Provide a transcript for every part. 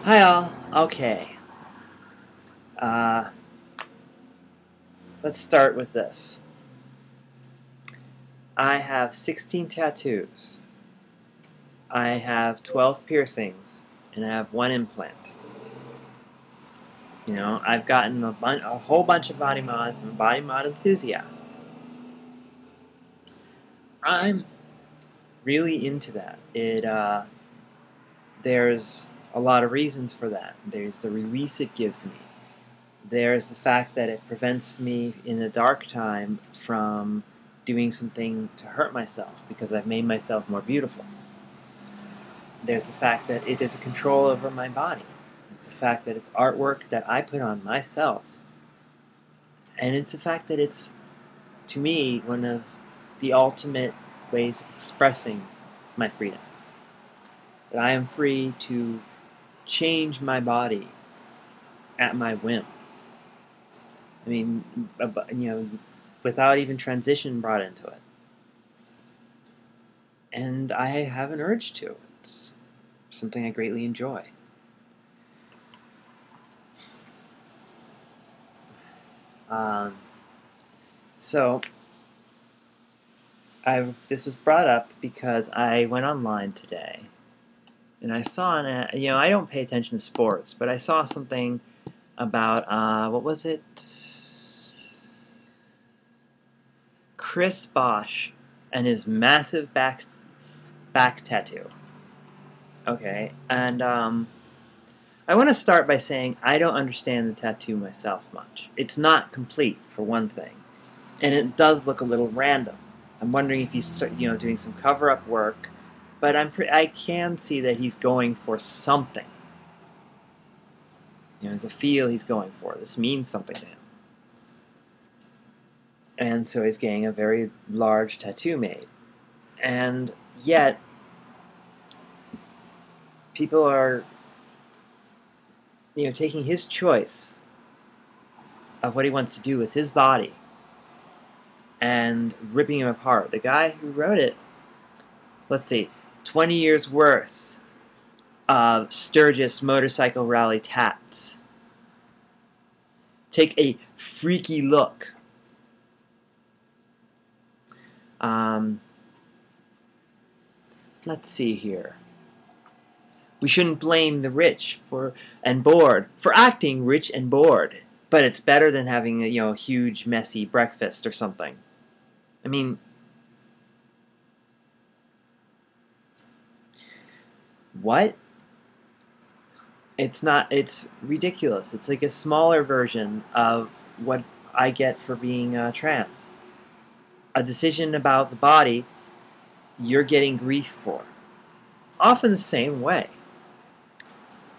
Hi all. Okay. Uh, let's start with this. I have 16 tattoos. I have 12 piercings, and I have one implant. I've gotten a whole bunch of body mods. I'm a body mod enthusiast. I'm really into that. There's a lot of reasons for that. There's the release it gives me. There's the fact that it prevents me in the dark time from doing something to hurt myself because I've made myself more beautiful. There's the fact that it is a control over my body. It's the fact that it's artwork that I put on myself. And it's the fact that it's, to me, one of the ultimate ways of expressing my freedom. That I am free to change my body at my whim. I mean, without even transition brought into it. And I have an urge to. It's something I greatly enjoy. Um, so, this was brought up because I went online today, and I saw an ad. I don't pay attention to sports, but I saw something about what was it? Chris Bosh and his massive back tattoo. Okay, and I want to start by saying I don't understand the tattoo myself much. It's not complete, for one thing, and it does look a little random. I'm wondering if he's doing some cover-up work, but I can see that he's going for something. There's a feel he's going for. This means something to him, and so he's getting a very large tattoo made, and yet people are taking his choice of what he wants to do with his body and ripping him apart. The guy who wrote it, let's see, 20 years worth of Sturgis motorcycle rally tats. Take a freaky look. Let's see here. We shouldn't blame the rich and bored for acting rich and bored, but it's better than having a huge messy breakfast or something. I mean, what? It's ridiculous. It's like a smaller version of what I get for being trans. A decision about the body you're getting grief for. Often the same way.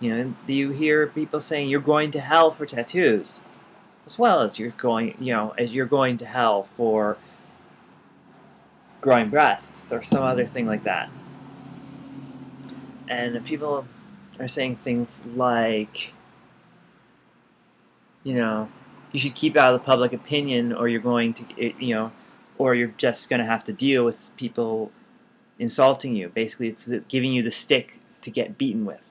Do you hear people saying you're going to hell for tattoos, as well as you're going to hell for growing breasts or some other thing like that. And people are saying things like, you should keep out of the public opinion, or you're going to, or you're just going to have to deal with people insulting you. Basically, it's giving you the stick to get beaten with.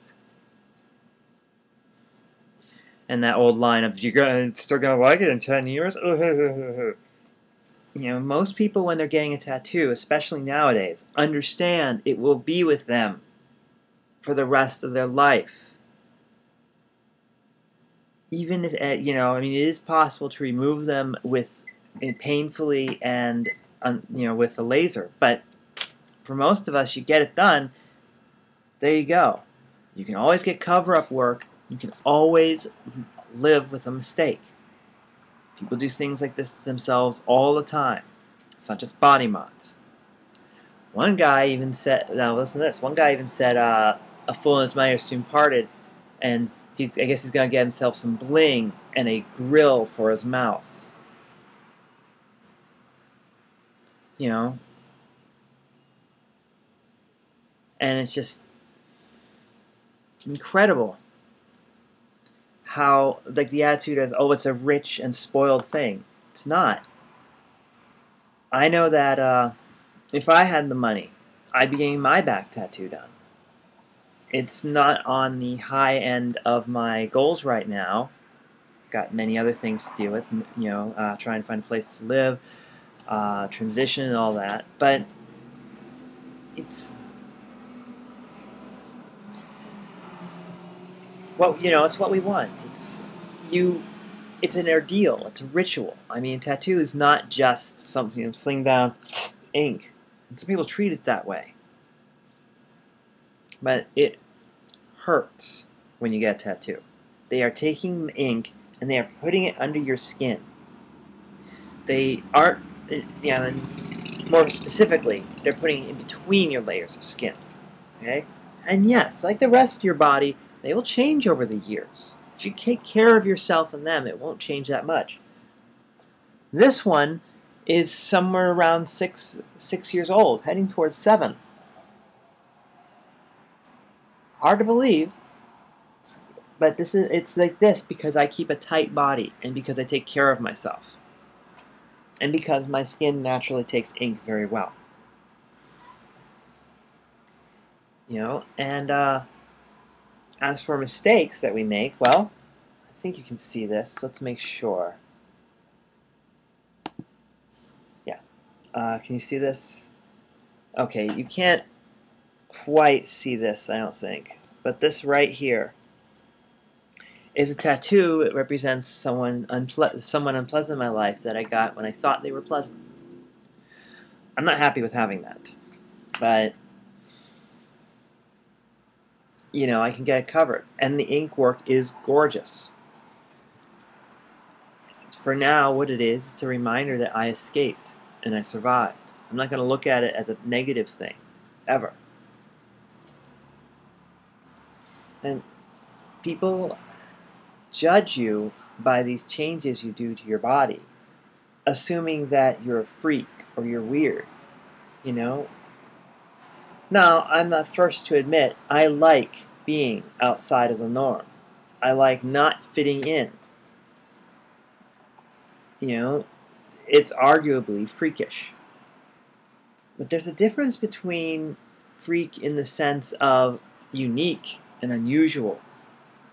And that old line of, you're still going to like it in 10 years? Most people, when they're getting a tattoo, especially nowadays, understand it will be with them for the rest of their life. Even if, it is possible to remove them painfully and, with a laser. But for most of us, you get it done, there you go. You can always get cover-up work. You can always live with a mistake. People do things like this themselves all the time. It's not just body mods. One guy even said, now listen to this, one guy even said, a fool in his mind is soon parted, and I guess he's going to get himself some bling and a grill for his mouth. And it's just incredible how, like, the attitude of, oh, it's a rich and spoiled thing. It's not. I know that if I had the money, I'd be getting my back tattoo done. It's not on the high end of my goals right now. Got many other things to deal with, trying to find a place to live, transition and all that. But it's it's what we want. You. It's an ordeal. It's a ritual. I mean, tattoo is not just something sling down ink. And some people treat it that way, but it hurts when you get a tattoo. They are taking ink and they are putting it under your skin. They aren't, and more specifically, they're putting it in between your layers of skin. Okay? And yes, like the rest of your body, they will change over the years. If you take care of yourself and them, it won't change that much. This one is somewhere around six years old, heading towards 7. Hard to believe, but it's like this because I keep a tight body and because I take care of myself. And because my skin naturally takes ink very well. And as for mistakes that we make, well, I think you can see this. Let's make sure. Yeah. Can you see this? Okay, you can't quite see this, I don't think. But this right here is a tattoo. It represents someone unpleasant in my life that I got when I thought they were pleasant. I'm not happy with having that. But, I can get it covered. And the ink work is gorgeous. For now, what it is, it's a reminder that I escaped and I survived. I'm not going to look at it as a negative thing, ever. And people judge you by these changes you do to your body, assuming that you're a freak or you're weird, Now, I'm the first to admit I like being outside of the norm. I like not fitting in. It's arguably freakish. But there's a difference between freak in the sense of unique and unusual,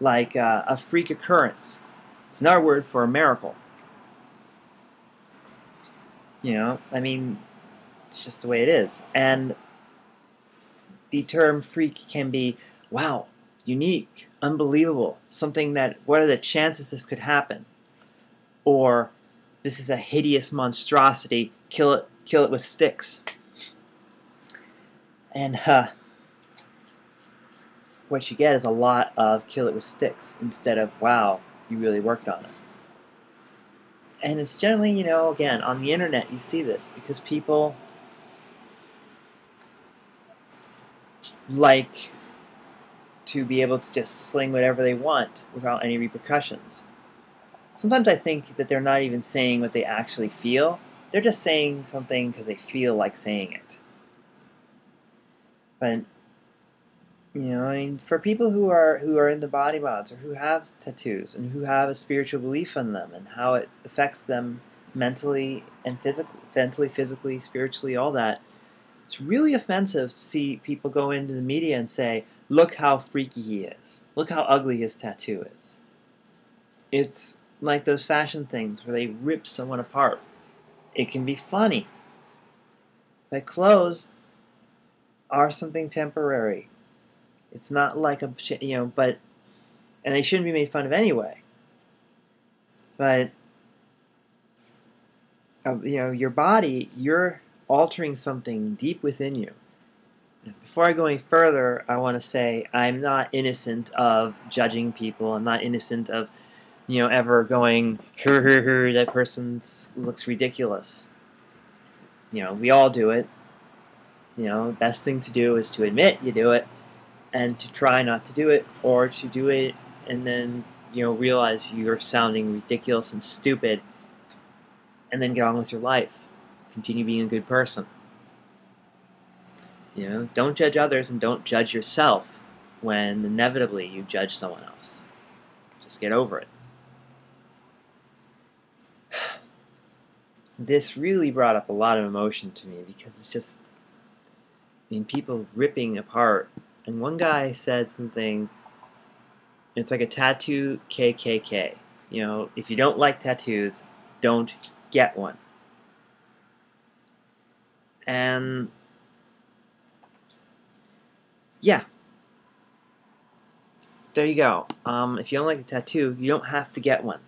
like a freak occurrence. It's another word for a miracle. I mean, it's just the way it is. And the term freak can be, wow, unique, unbelievable, something that, what are the chances this could happen? Or, this is a hideous monstrosity, kill it with sticks. And what you get is a lot of kill it with sticks instead of, wow, you really worked on it. And it's generally, again, on the internet you see this because people like to be able to just sling whatever they want without any repercussions. Sometimes I think that they're not even saying what they actually feel. They're just saying something because they feel like saying it. But, for people who are into body mods or who have tattoos and who have a spiritual belief in them and how it affects them mentally and physically, spiritually, all that, it's really offensive to see people go into the media and say, look how freaky he is. Look how ugly his tattoo is. It's like those fashion things where they rip someone apart. It can be funny. But clothes are something temporary. It's not like and they shouldn't be made fun of anyway. But, your body, you're altering something deep within you. Before I go any further, I want to say I'm not innocent of judging people. I'm not innocent of, ever going, that person looks ridiculous. We all do it. The best thing to do is to admit you do it and to try not to do it, or to do it and then, realize you're sounding ridiculous and stupid and then get on with your life. Continue being a good person. Don't judge others and don't judge yourself when inevitably you judge someone else. Just get over it. This really brought up a lot of emotion to me because it's just, people ripping apart And one guy said something, it's like a tattoo KKK. You know, if you don't like tattoos, don't get one. And yeah, there you go. If you don't like a tattoo, you don't have to get one.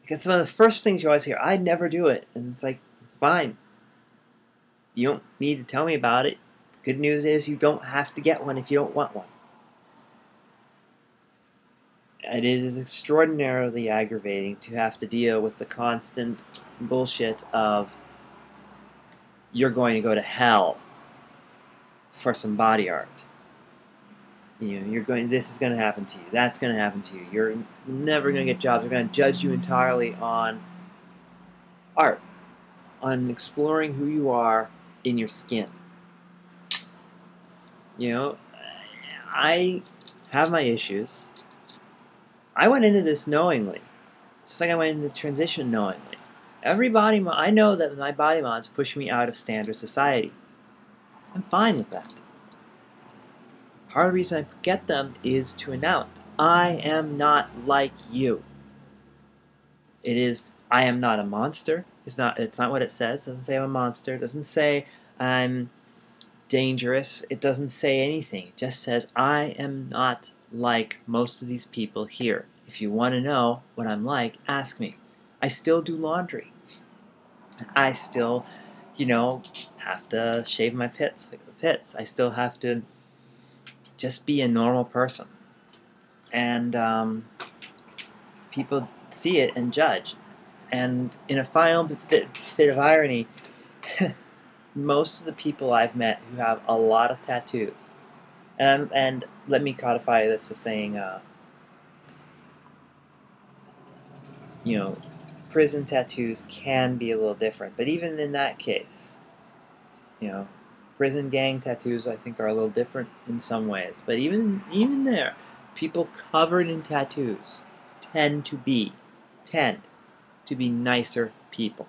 Because one of the first things you always hear, I never do it. And it's like, fine. You don't need to tell me about it. The good news is you don't have to get one if you don't want one. It is extraordinarily aggravating to have to deal with the constant bullshit of you're going to go to hell for some body art. You know, this is going to happen to you. That's going to happen to you. You're never going to get jobs. They're going to judge you entirely on art, on exploring who you are in your skin. You know, I have my issues. I went into this knowingly, just like I went into transition knowingly. I know that my body mods push me out of standard society. I'm fine with that. Part of the reason I get them is to announce, I am not like you. It is, I am not a monster. It's not what it says. It doesn't say I'm a monster. It doesn't say I'm dangerous. It doesn't say anything. It just says, I am not like most of these people here. If you want to know what I'm like, ask me. I still do laundry. I still, have to shave my pits. I still have to just be a normal person. And people see it and judge. And in a final fit of irony, most of the people I've met who have a lot of tattoos, and let me codify this with saying, prison tattoos can be a little different. But even in that case, prison gang tattoos I think are a little different in some ways. But even there, people covered in tattoos tend to be nicer people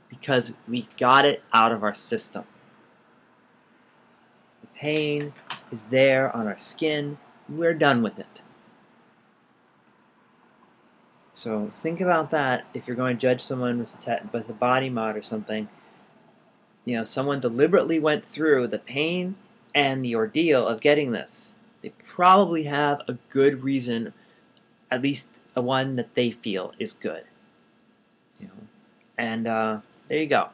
because we got it out of our system. The pain is there on our skin. We're done with it. So think about that if you're going to judge someone with a body mod or something. Someone deliberately went through the pain and the ordeal of getting this. They probably have a good reason, at least a one that they feel is good. And there you go.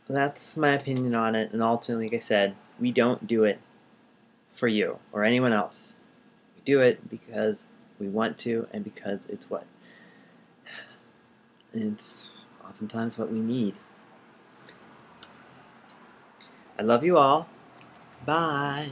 That's my opinion on it, and ultimately, like I said, we don't do it for you or anyone else. We do it because we want to and because it's oftentimes what we need. I love you all. Bye.